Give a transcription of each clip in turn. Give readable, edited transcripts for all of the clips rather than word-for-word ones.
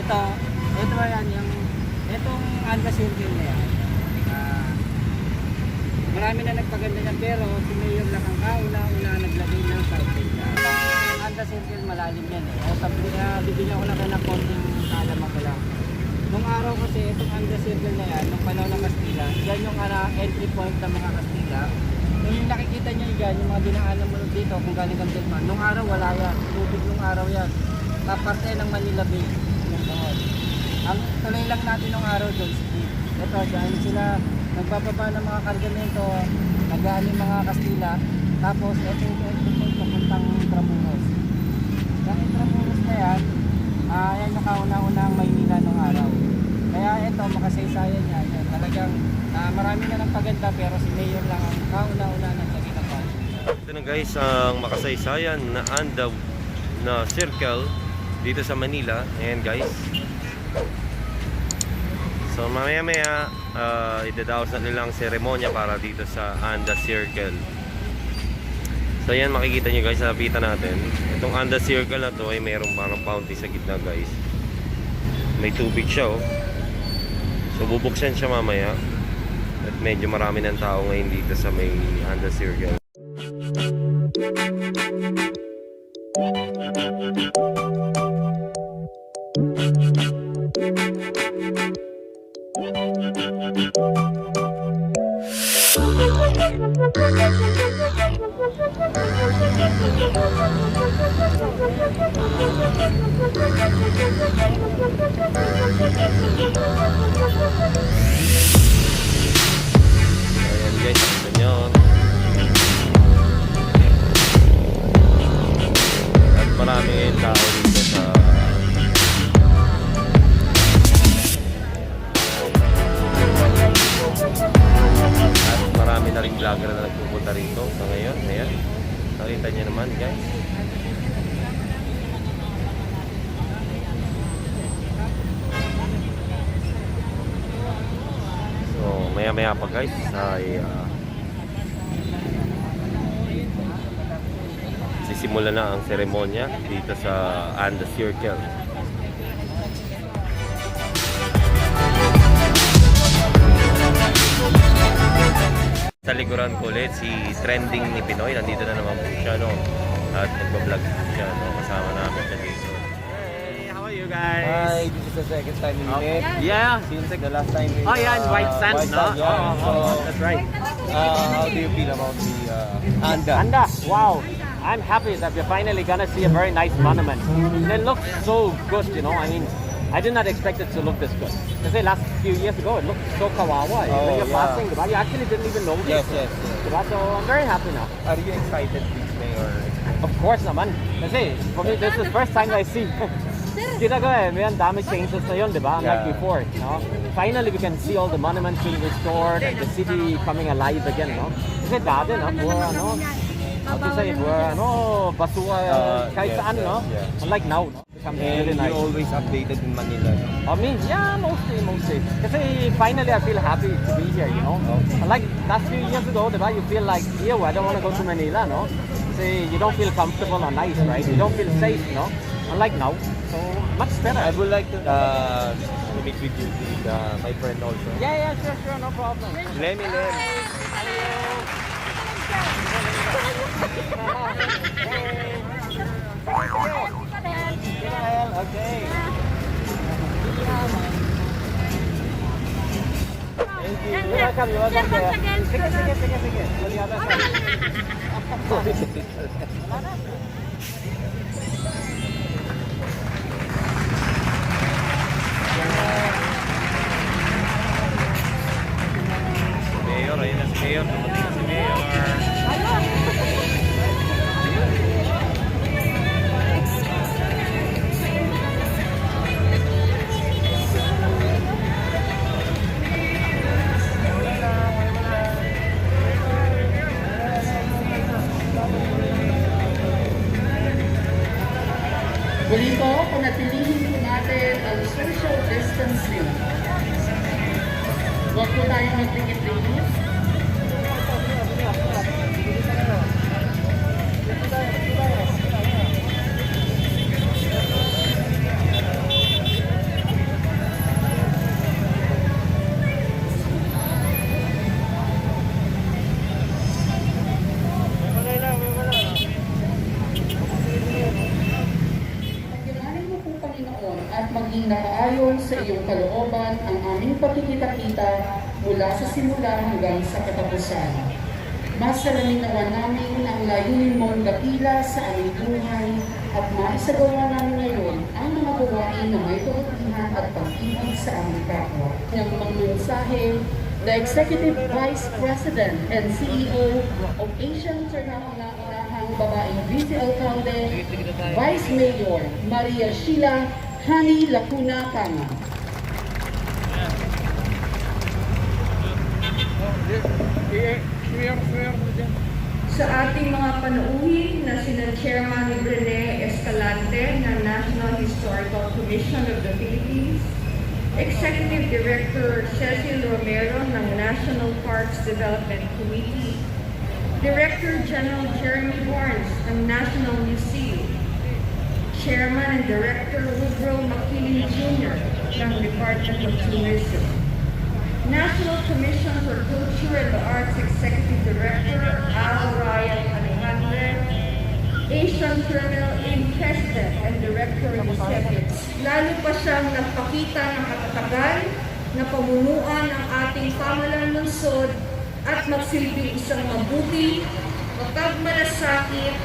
ito ba yan, itong Anda Circle na yan. Marami na nagpaganda niyan pero si Mayor lang ang kauna-una naglagay ng fountain. Ang Anda Circle malalim yan eh. Bibigyan ko lang kayo ng konting kaalaman ko lang. Nung araw kasi itong Anda Circle na yan, nung panahon ng Kastila, yan yung entry point ng mga Kastila. Yung nakikita nyo dyan, yung mga dinaanan mo dito kung galing kang Tilman, nung araw wala yan, tubig nung araw yan. Parte ng Manila Bay. Ang tuloy lang natin nung araw doon, ito, dyan sila nagbababa ng mga kargamento, nag-aani mga Kastila, tapos ito yung entry point papuntang Intramuros. Yung Intramuros na yan, yan yung kauna-unang Maynila nung araw. Kaya ito, makasaysayan yan. Talagang marami na ng paganda pero si Mayor lang ang kauna-una naglagay ng fountain. Ito na guys ang makasaysayan na Anda na circle dito sa Manila. Ayan guys. So mamaya-maya idadaos na nilang seremonya para dito sa Anda Circle. So ayan, makikita nyo guys, napitan natin. Itong Anda Circle na to ay mayroong parang fountain sa gitna guys. May tubig siya oh. So bubuksan siya mamaya. At medyo marami ng tao ngayon dito sa may Anda Circle. Ayan guys, ito nyo. At marami ngayong tao dito sa at marami na rin vlogger na nagpupunta rito sa ngayon. Ayan, nakita nyo naman guys. So maya-maya pa guys ay sisimula na ang seremonya dito sa Anda Circle. Sa likuran ko ulit si Trending ni Pinoy, nandito na naman po siya no. At nagba-vlog po siya no, kasama namin siya dito. Hey, how are you guys? Hi, this is the second time we met. Yeah. Since the last time we Oh yeah, in White Sands, no? yeah. That's right. How do you feel about the Anda? Anda, wow. I'm happy that we're finally gonna see a very nice monument. And it looks so good, you know. I mean, I did not expect it to look this good. Because last few years ago, it looked so kawawa. When you're passing, diba? You actually didn't even notice. Yes. Diba? So I'm very happy now. Are you excited, please, Mayor? Of course naman. Kasi for me, this is the first time I see. Kita ko may dami changes na yun, diba? Unlike before, no? Finally, we can see all the monuments being restored and the city coming alive again, no? Kasi dati, no? Pura, no? How to say, pura, no? Basura, kahit saan, no? Unlike now, no? Becomes really And nice. you always updated in Manila. Me? Yeah, mostly. Kasi finally, I feel happy to be here, you know? Unlike last few years ago, diba? You feel like, ew, I don't want to go to Manila, no? Kasi you don't feel comfortable or nice, right? You don't feel safe, no? Unlike now, so much better. I would like to meet with you, with my friend also. Yeah, sure, no problem. Lemmy. Okay. Thank you. You're welcome. Sige. On the other side. Mayor, ayun na si Mayor, dumating na si Mayor. Muli po, panatilihin po natin ang social distancing. Huwag po tayo magpikit-pikit. maging nakaayon sa iyong kalooban ang aming pagkikita-kita mula sa simula hanggang sa katapusan. Masalamin nawa namin ang layunin mong dakila sa aming buhay at maisagawa namin ngayon ang mga gawain na may kabutihan at pag-ibig sa aming kapwa. Ang mga mensahe, the Executive Vice President and CEO of Asian International babaeng Vice Alcalde, Vice Mayor Maria Sheila Hani Lacuna Kama. Sa ating mga panauhin na sina Chairman Rene Escalante ng National Historical Commission of the Philippines, Executive Director Cecil Romero ng National Parks Development Committee, Director General Jeremy Barnes ng National Museum, Chairman and Director Woodrow McKinley Jr. ng Department of Tourism, National Commission for Culture and the Arts Executive Director Al Ryan Alejandre, Asian Terminal Inc. President and Director Yusef. Lalo pa siyang nagpakita ng katatagan na pamunuan ang ating pamalang lungsod at magsilbing isang mabuti, mapagmalasakit,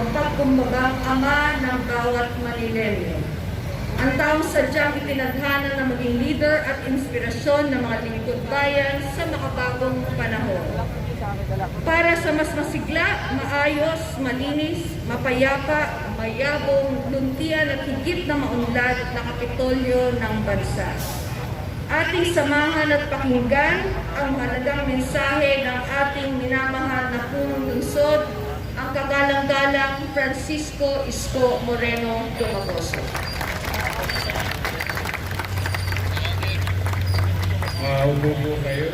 mapagkumbagang ama ng bawat Manilenyo. Ang taong sadyang itinadhana na maging leader at inspirasyon ng mga lingkod bayan sa makabagong panahon. Para sa mas masigla, maayos, malinis, mapayapa, mayabong, luntian at higit na maunlad na kapitolyo ng bansa. Ating samahan at pakinggan ang mahalagang mensahe ng ating minamahal na punong lungsod, ang kagalang-galang Francisco Isko Moreno Dumagoso. Maupo po kayo.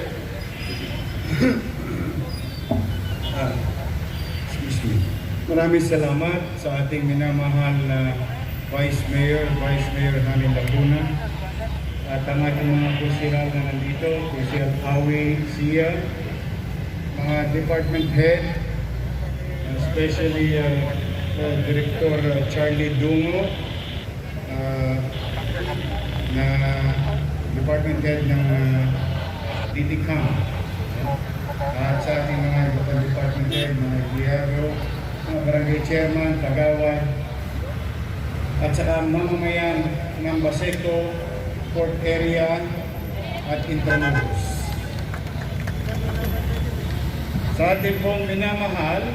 Excuse me. Maraming salamat sa ating minamahal na Vice Mayor Hani Lacuna at ang ating mga kusihal na nandito, Kusihal Awi Sia, mga department head, especially Director Charlie Dungo, na department head ng DTCAM, at sa ating mga department head, mga Guiaro, mga barangay chairman, tagawad, at saka mamamayan ng Baseco, Port Area, at Intramuros. Sa ating pong minamahal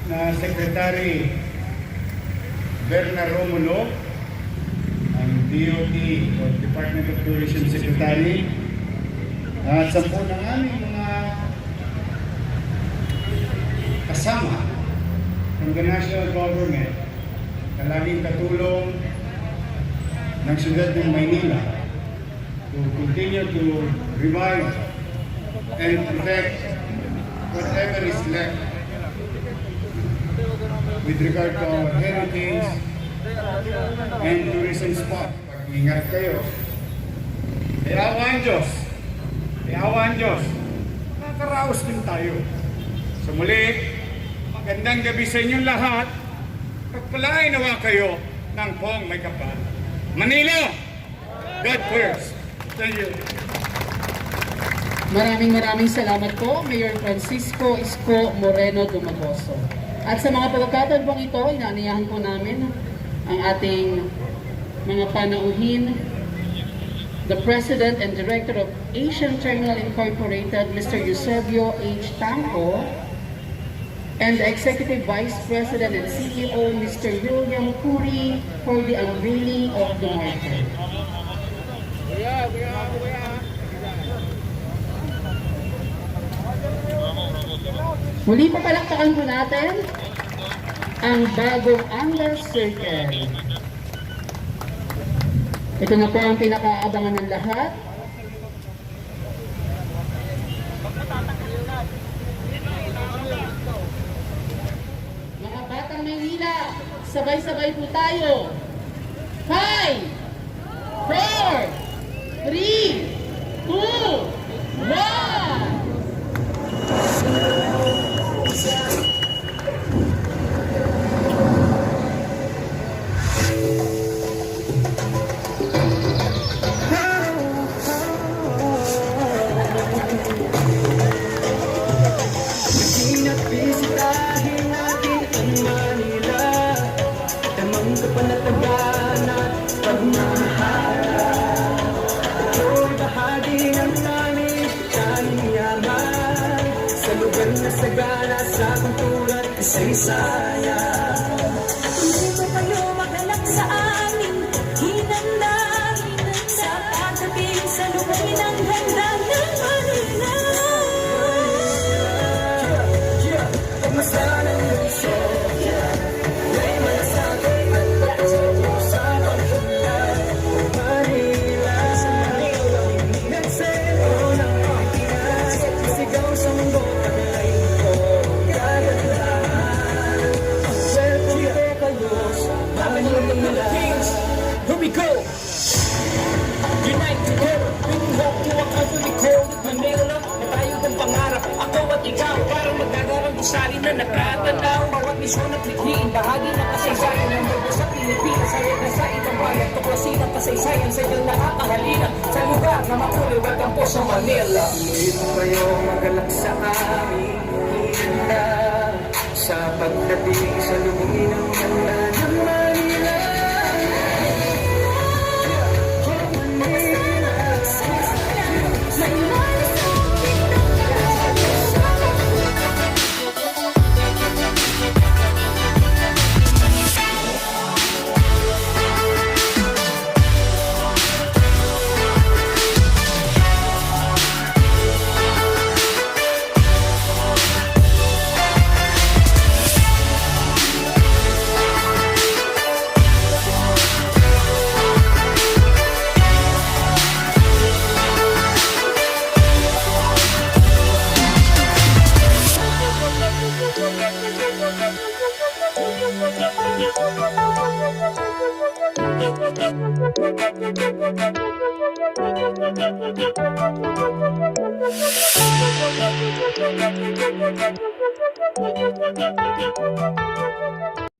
na Secretary Berna Romulo, ang DOT o Department of Tourism Secretary, at sa po ng aming mga kasama from the national government na laging katulong ng siyudad ng Maynila to continue to revive and protect whatever is left with regard to our heritage and tourism spot. Pag-ingat kayo. Iawa ang Diyos. Nakakaraos din tayo. So muli, magandang gabi sa inyong lahat. Pagpalain nawa kayo ng pong may kapal. Manila, God first. Thank you. Maraming salamat po, Mayor Francisco Isko Moreno Dumagoso. At sa mga pagkakataon pong ito, inaaniyahan po namin ang ating mga panauhin, the President and Director of Asian Terminal Incorporated, Mr. Eusebio H. Tanco, and the Executive Vice President and CEO, Mr. William Puri, for the unveiling of the market. Muli pa palakpakan po natin ang bagong Andas Circle. Ito na po ang pinakaabangan ng lahat. Mga Batang Maynila, sabay-sabay po tayo. 5, 4, 3, 2, 1. Ito'y bahagi ng aming yaman sa lugar na sagana sa kultura at kasaysayan. Dito kayo magalak sa amin, hinanda sa pagdating sa lugar ng ganda ng Manila. Pagmasdan ang lungsod, may malasakit at pagsasabi sa pagkulat. Manila, nagsero ng Pilipinas, sigaw sa mundo, tagay ko, kagandahan. Welcome to kayo sa Manila. Here we go! Unite together, bringing hope to a country called Manila. Na tayo ng pangarap, ako at ikaw, parang magkagarang gusali na nakatanaw. Bawat misyon at likhiin, bahagi ng kasaysayan ng mundo sa Pilipinas. Hayat na sa ibang bayan, tuklasin ang kasaysayan sa iyong nakakahalina. Sa lugar na makulay, welcome po sa Manila. Dito kayo magalak sa aming hinda sa pagdating sa lubungin ng ganda ng Manila. Thank you.